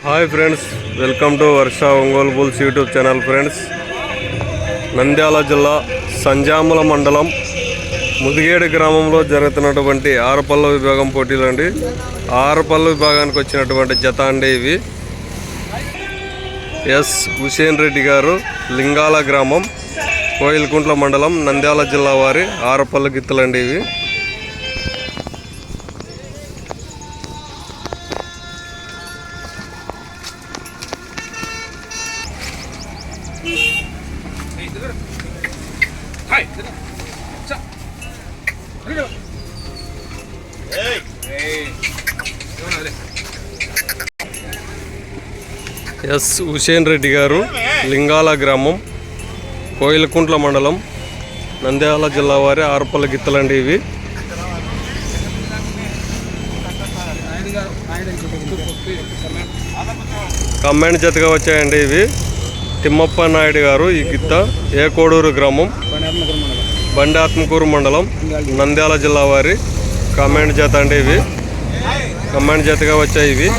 Hi friends, welcome to Varsha Ongole bulls YouTube channel. Friends, Nandyal జిల్లా సంజాముల మండలం ముదిగేడు గ్రామంలో జరుగుతున్నటువంటి ఆరపల్ల విభాగం పోటీలు అండి. ఆరపల్ల విభాగానికి వచ్చినటువంటి జత అండి ఇవి. ఎస్ హుసేన్ రెడ్డి గారు, లింగాల గ్రామం, కోయిల్కుంట్ల మండలం, నంద్యాల జిల్లా వారి ఆరపల్ల గిత్తలండి ఇవి. ఎస్ హుసేన్ రెడ్డి గారు, లింగాల గ్రామం, కోయిలకుంట్ల మండలం, నంద్యాల జిల్లా వారి ఆరపల్ల గిత్తలండి ఇవి. కమెంట్ జతగా వచ్చాయండి ఇవి. తిమ్మప్ప నాయుడు గారు, ఈ గిత్త ఏకోడూరు గ్రామం, బండి ఆత్మకూరు మండలం, నంద్యాల జిల్లా వారి కమెంట్ జత అండి ఇవి. కమెంట్ జతగా వచ్చాయి ఇవి.